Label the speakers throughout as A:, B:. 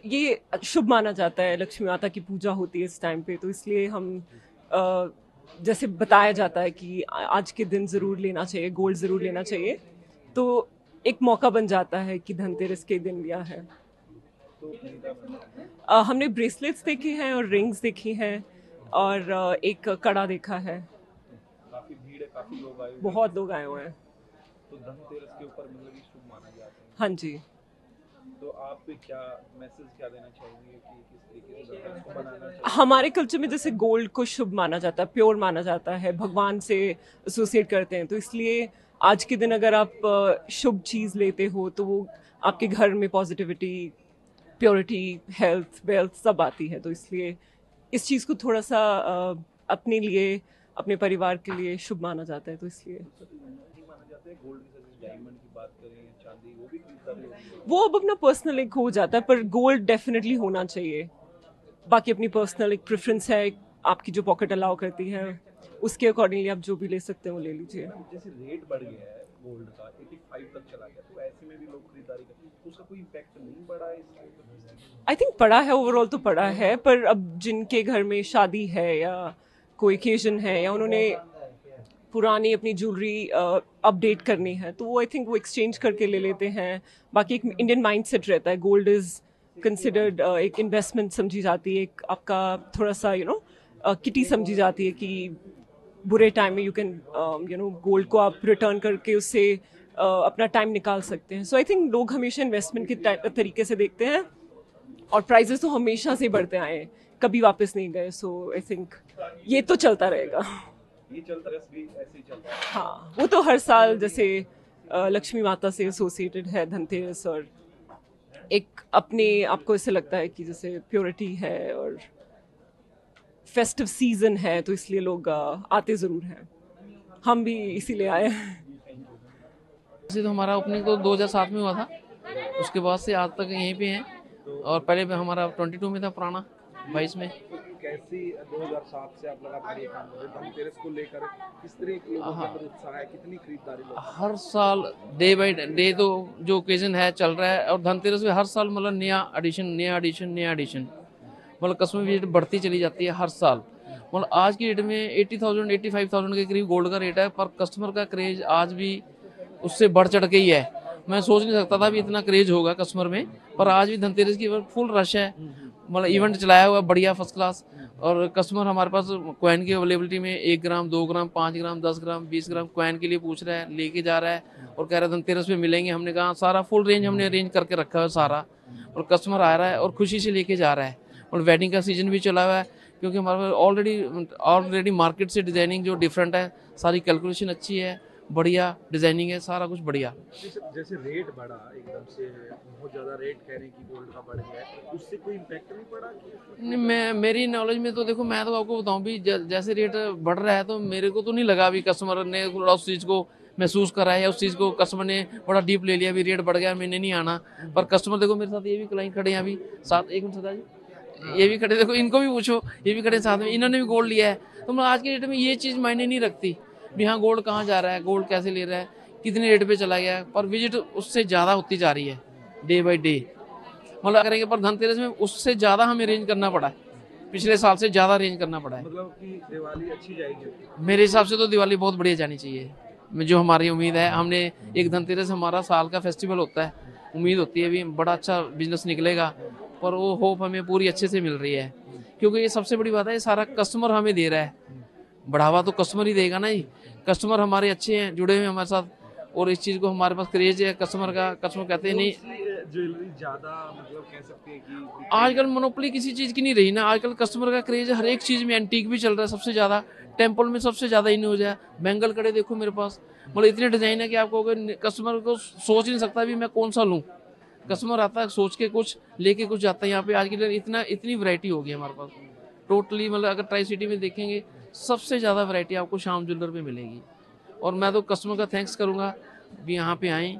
A: ये शुभ माना जाता है, लक्ष्मी माता की पूजा होती है इस टाइम पे, तो इसलिए हम अ, जैसे बताया जाता है कि आज के दिन ज़रूर लेना चाहिए, गोल्ड ज़रूर लेना चाहिए। तो एक मौका बन जाता है कि धनतेरस के दिन लिया है।
B: तो खरीदा मैंने आपने?
A: हमने ब्रेसलेट्स देखी हैं और रिंग्स देखी हैं और एक कड़ा देखा है।
B: काफ़ी भीड़ है, काफ़ी लोग आए हुए
A: बहुत
B: हैं।
A: लोग आए हुए हैं।
B: तो धनतेरस के ऊपर मतलब ये शुभ माना जाता है।
A: हाँ जी।
B: तो आप पे क्या मैसेज क्या देना चाहेंगे कि किस तरीके से धनतेरस को मनाना चाहिए?
A: हमारे कल्चर में जैसे गोल्ड को शुभ माना जाता है, प्योर माना जाता है, भगवान से एसोसिएट करते हैं, तो इसलिए आज के दिन अगर आप शुभ चीज़ लेते हो तो वो आपके घर में पॉजिटिविटी, प्योरिटी, हेल्थ, वेल्थ सब आती है, तो इसलिए इस चीज़ को थोड़ा सा अपने लिए, अपने परिवार के लिए शुभ माना जाता है, तो इसलिए
B: तो नहीं माना जाता है गोल्ड की जगह डायमंड की बात करें या चांदी, वो भी खरीदारी होती है।
A: वो अब अपना पर्सनल एक हो जाता है, पर गोल्ड डेफिनेटली होना चाहिए। बाकी अपनी पर्सनल एक प्रेफरेंस है, आपकी जो पॉकेट अलाउ करती है, उसके अकॉर्डिंगली आप जो भी ले सकते हैं वो ले लीजिए।
B: मैम जैसे रेट बढ़ गया है गोल्ड का, 85 तक चला गया, तो ऐसे में भी लोग खरीदारी करते हैं, तो उसका कोई इम्पैक्ट नहीं पड़ा है इसके ऊपर?
A: आई थिंक पड़ा है, ओवरऑल तो पड़ा है, पर अब जिनके घर में शादी है या कोई ओकेजन है या उन्होंने पुरानी अपनी ज्वेलरी अपडेट करनी है, तो वो आई थिंक वो एक्सचेंज करके ले लेते हैं। बाकी एक इंडियन माइंडसेट रहता है, गोल्ड इज कंसिडर्ड एक इन्वेस्टमेंट समझी जाती है, एक आपका थोड़ा सा किटी समझी जाती है कि बुरे टाइम में यू कैन गोल्ड को आप रिटर्न करके उससे अपना टाइम निकाल सकते हैं। सो आई थिंक लोग हमेशा इन्वेस्टमेंट के तरीके से देखते हैं, और प्राइजेस तो हमेशा से बढ़ते आए हैं, कभी वापस नहीं गए। सो आई थिंक ये तो चलता रहेगा।
B: ये चलता रस भी ऐसे ही चलता है।
A: हाँ, वो तो हर साल जैसे लक्ष्मी माता से एसोसिएटेड है धनतेरस, और एक अपने आपको ऐसे लगता है कि जैसे प्योरिटी है और फेस्टिव सीजन है, तो इसलिए लोग आते ज़रूर हैं। हम भी इसीलिए आए हैं।
C: वैसे तो हमारा ओपनिंग तो 2007 में हुआ था, उसके बाद से आज तक यहीं पे हैं।
B: तो
C: और पहले भी हमारा 22 में था, पुराना 22 में।
B: तो कैसी 2007 से आप लगातार ये काम कर रहे हैं धनतेरस को लेकर, किस तरह के लोगों के
C: हाँ,
B: अंदर उत्साह है, कितनी खरीदारी लोग करते
C: हर साल डे बाई डे तो जो ओकेजन है चल रहा है, और धनतेरस में हर साल मतलब नया एडिशन, नया एडिशन, नया एडिशन, मतलब कस्टमर विजिट बढ़ती चली जाती है हर साल। मतलब आज की डेट में 80,000 85,000 के करीब गोल्ड का रेट है, पर कस्टमर का क्रेज आज भी उससे बढ़ चढ़ के ही है। मैं सोच नहीं सकता था भी इतना क्रेज होगा कस्टमर में, पर आज भी धनतेरस की फुल रश है। मतलब इवेंट चलाया हुआ है बढ़िया, फर्स्ट क्लास। और कस्टमर हमारे पास कॉइन की अवेलेबिलिटी में 1 ग्राम, 2 ग्राम, 5 ग्राम, 10 ग्राम, 20 ग्राम कॉइन के लिए पूछ रहा है, लेके जा रहा है और कह रहा है धनतेरस में मिलेंगे। हमने कहा सारा फुल रेंज हमने अरेंज करके रखा है सारा, और कस्टमर आ रहा है और खुशी से लेके जा रहा है। और वेडिंग का सीजन भी चला हुआ है, क्योंकि हमारे पास ऑलरेडी मार्केट से डिजाइनिंग जो डिफरेंट है, सारी कैलकुलेशन अच्छी है, बढ़िया डिजाइनिंग है, सारा कुछ बढ़िया।
B: जैसे जैसे रेट बढ़ा एकदम से, बहुत ज्यादा रेट कह रहे हैं कि गोल्ड का बढ़ गया है, उससे कोई इम्पैक्ट नहीं पड़ा कि उसमें
C: नहीं,
B: खरीदारी?
C: मैं मेरी नॉलेज में तो देखो, मैं तो आपको बताऊं भी, जैसे रेट बढ़ रहा है तो मेरे को तो नहीं लगा भी कस्टमर ने थोड़ा उस चीज़ को महसूस करा है, या उस चीज़ को कस्टमर ने बड़ा डीप ले लिया भी रेट बढ़ गया मैंने नहीं आना। पर कस्टमर देखो, मेरे साथ ये भी क्लाइंट खड़े हैं अभी साथ, एक मिनट सरदार जी, ये भी खड़े, देखो इनको भी पूछो, ये भी खड़े साथ में, इन्होंने भी गोल्ड लिया है। तो मतलब आज के डेट में ये चीज़ मायने नहीं रखती भी हाँ गोल्ड कहाँ जा रहा है, गोल्ड कैसे ले रहा है, कितने रेट पे चला गया है, पर विजिट उससे ज़्यादा होती जा रही है डे बाई डे। मतलब करेंगे, पर धनतेरस में उससे ज़्यादा हमें अरेंज करना पड़ा है, पिछले साल से ज़्यादा अरेंज करना पड़ा है।
B: मतलब कि दिवाली अच्छी जाएगी।
C: मेरे हिसाब से तो दिवाली बहुत बढ़िया जानी चाहिए, जो हमारी उम्मीद है। हमने एक धनतेरस हमारा साल का फेस्टिवल होता है, उम्मीद होती है भी बड़ा अच्छा बिजनेस निकलेगा, पर वो होप हमें पूरी अच्छे से मिल रही है। क्योंकि ये सबसे बड़ी बात है, ये सारा कस्टमर हमें दे रहा है, बढ़ावा तो कस्टमर ही देगा ना जी। कस्टमर हमारे अच्छे हैं, जुड़े हुए हमारे साथ, और इस चीज़ को हमारे पास क्रेज है कस्टमर का। कस्टमर कहते हैं नहीं,
B: ज्वेलरी ज्यादा मतलब कह सकते हैं कि
C: आजकल मोनोपोली किसी चीज़ की नहीं रही ना, आजकल कस्टमर का क्रेज हर एक चीज़ में। एंटीक भी चल रहा है सबसे ज़्यादा, टेम्पल में सबसे ज़्यादा इन हो जाए। बैंगल कड़े देखो मेरे पास, मतलब इतने डिज़ाइन है कि आपको कस्टमर को सोच नहीं सकता भी मैं कौन सा लूँ। कस्टमर आता है सोच के कुछ, लेके कुछ जाता है। यहाँ पे आज के लिए इतनी वैरायटी हो गई है हमारे पास टोटली। मतलब अगर ट्राई सिटी में देखेंगे, सबसे ज़्यादा वैरायटी आपको श्याम ज्वेलर में मिलेगी। और मैं तो कस्टमर का थैंक्स करूँगा भी यहाँ पे आएँ,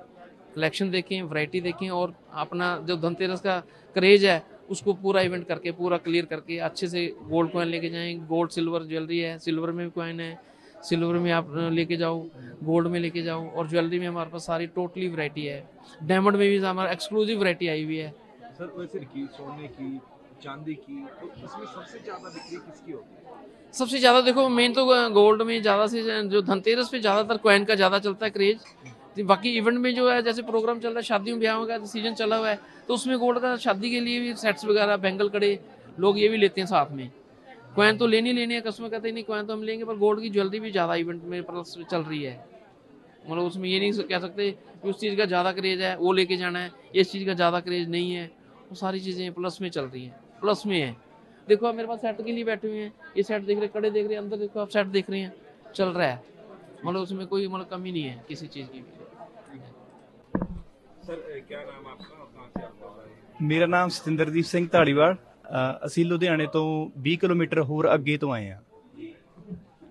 C: कलेक्शन देखें, वैरायटी देखें, और अपना जो धनतेरस का क्रेज है उसको पूरा इवेंट करके, पूरा क्लियर करके अच्छे से गोल्ड कॉइन लेके जाएं। गोल्ड सिल्वर ज्वेलरी है, सिल्वर में भी कॉइन है, सिल्वर में आप लेके जाओ, गोल्ड में लेके जाओ, और ज्वेलरी में हमारे पास सारी टोटली वैरायटी है। डायमंड में भी हमारा एक्सक्लूसिव वैरायटी आई हुई है।
B: सर वैसे की सोने की, चांदी की, तो इसमें सबसे ज्यादा बिक्री किसकी होती है?
C: सबसे ज़्यादा देखो मेन तो गोल्ड में ज़्यादा से जो धनतेरस पे ज़्यादातर कॉइन का ज़्यादा चलता है क्रेज। तो बाकी इवेंट में जो है जैसे प्रोग्राम चल रहा है, शादियों ब्याहों का सीजन चला हुआ है, तो उसमें गोल्ड का शादी के लिए भी सेट्स वगैरह, बैंगल कड़े, लोग ये भी लेते हैं साथ में। कॉइन तो लेने है, कस्टमर कहते हैं नहीं कॉइन तो हम लेंगे, पर गोल्ड की ज्वेलरी भी ज़्यादा इवेंट में प्लस चल रही है। मतलब उसमें ये नहीं कह सकते कि उस चीज़ का ज़्यादा क्रेज है वो लेके जाना है, इस चीज़ का ज़्यादा क्रेज नहीं है। वो सारी चीज़ें प्लस में चल रही हैं, प्लस में है। देखो आप मेरे पास सेट के लिए बैठे हुए हैं, ये सेट देख रहे, कड़े देख रहे हैं, अंदर देखो आप सेट देख रहे हैं, चल रहा है। मतलब उसमें कोई मतलब कमी नहीं है किसी चीज़ की भी।
B: सर क्या नाम आपका और कहाँ से आप बोल रहे हैं?
D: ਮੇਰਾ ਨਾਮ ਸਤਿੰਦਰਦੀਪ ਸਿੰਘ ਢਾਲੀਵਾਲ ਅਸੀਂ ਲੁਧਿਆਣੇ ਤੋਂ 20 ਕਿਲੋਮੀਟਰ ਹੋਰ ਅੱਗੇ ਤੋਂ ਆਏ ਹਾਂ।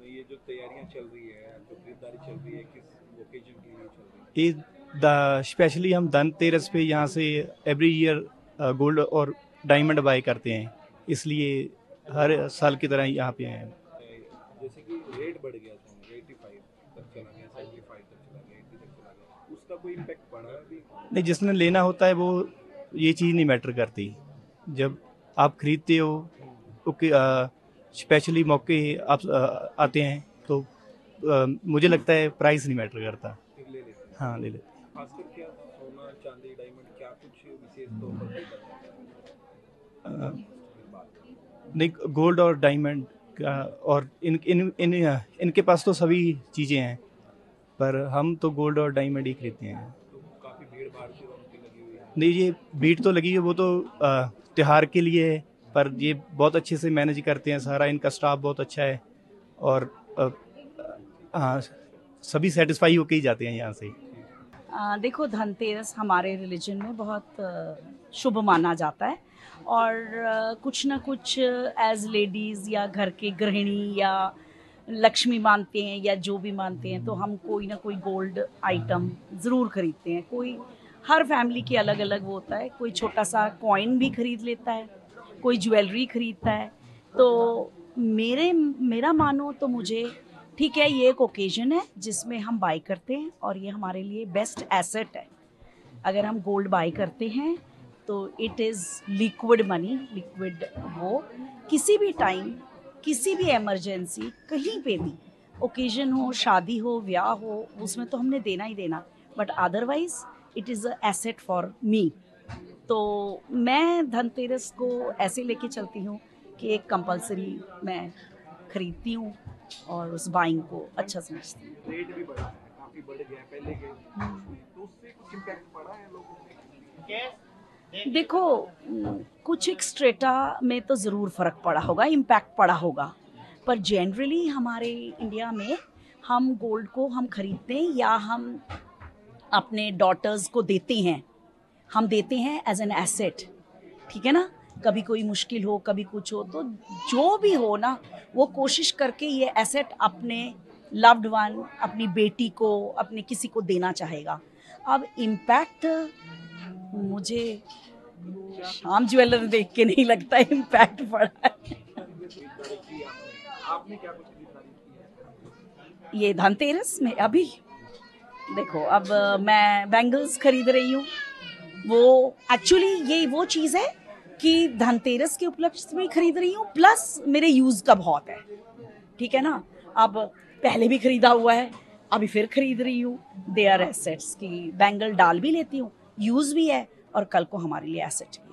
B: ये जो तैयारियां चल रही है, जो खरीदारी चल रही है, किस ओकेजन के लिए चल रही है?
D: ये स्पेशली हम धनतेरस पे यहाँ से एवरी ईयर गोल्ड और डायमंड बाय करते हैं, इसलिए हर साल की तरह यहाँ पे आए हैं।
B: जैसे कि रेट बढ़ गया, सोना 85 तक चला गया, 75 तक चला गया, 80 तक चला गया, उसका कोई इम्पैक्ट पड़ा है अभी?
D: नहीं, जिसने लेना होता है वो ये चीज़ नहीं मैटर करती। जब आप खरीदते हो ओके, स्पेशली मौके आप आते हैं तो मुझे लगता है प्राइस नहीं मैटर करता।
B: फिर ले लेते हैं।
D: हाँ, ले लेते
B: खासकर क्या सोना, चांदी, डायमंड, क्या कुछ विशेष तौर पर खरीदा जाता है?
D: हैं।
B: बात
D: नहीं, गोल्ड और डायमंड का और इन इन इन इनके पास तो सभी चीज़ें हैं, पर हम तो गोल्ड और डायमंड ही खरीदते हैं।
B: तो काफी भीड़ भाड़ की रौनक लगी हुई है।
D: नहीं, ये भीड़ तो लगी है, वो तो त्योहार के लिए है, पर ये बहुत अच्छे से मैनेज करते हैं सारा, इनका स्टाफ बहुत अच्छा है और हाँ, सभी सेटिस्फाई होके ही जाते हैं यहाँ से।
E: देखो धनतेरस हमारे रिलीजन में बहुत शुभ माना जाता है और कुछ ना कुछ एज लेडीज़ या घर के गृहिणी या लक्ष्मी मानते हैं या जो भी मानते हैं, तो हम कोई ना कोई गोल्ड आइटम ज़रूर खरीदते हैं। कोई हर फैमिली के अलग अलग वो होता है, कोई छोटा सा कॉइन भी खरीद लेता है, कोई ज्वेलरी खरीदता है। तो मेरा मानो तो मुझे ठीक है, ये एक ओकेजन है जिसमें हम बाई करते हैं और ये हमारे लिए बेस्ट एसेट है। अगर हम गोल्ड बाई करते हैं तो it is liquid money, liquid वो किसी भी टाइम, किसी भी इमरजेंसी, कहीं पे भी ओकेजन हो, शादी हो, ब्याह हो, उसमें तो हमने देना ही देना, but otherwise it is a asset for me. तो मैं धनतेरस को ऐसे लेके चलती हूँ कि एक कंपलसरी मैं खरीदती हूँ और उस बाइंग को अच्छा समझती हूँ।
B: रेट भी बढ़ा है, काफी बढ़ गया है पहले के, तो उससे कुछ इम्पैक्ट पड़ा है लोगों पे?
E: देखो कुछ एक स्ट्रेटा में तो ज़रूर फ़र्क पड़ा होगा, इम्पैक्ट पड़ा होगा, पर जनरली हमारे इंडिया में हम गोल्ड को हम खरीदते हैं या हम अपने डॉटर्स को देते हैं, हम देते हैं एज एन एसेट, ठीक है ना। कभी कोई मुश्किल हो, कभी कुछ हो, तो जो भी हो ना, वो कोशिश करके ये एसेट अपने लव्ड वन, अपनी बेटी को, अपने किसी को देना चाहेगा। अब इम्पैक्ट मुझे शाम ज्वेलर देख के नहीं लगता इम्पैक्ट पड़ा है।
B: खरीदारी की आपने क्या कुछ खरीदारी की है?
E: ये धनतेरस में अभी देखो, अब मैं बैंगल्स खरीद रही हूँ। वो एक्चुअली ये वो चीज़ है कि धनतेरस के उपलक्ष्य में खरीद रही हूँ, प्लस मेरे यूज़ का बहुत है, ठीक है ना। अब पहले भी खरीदा हुआ है, अभी फिर खरीद रही हूँ। दे आर एसेट्स की बैंगल डाल भी लेती हूँ, यूज़ भी है और कल को हमारे लिए एसेट है।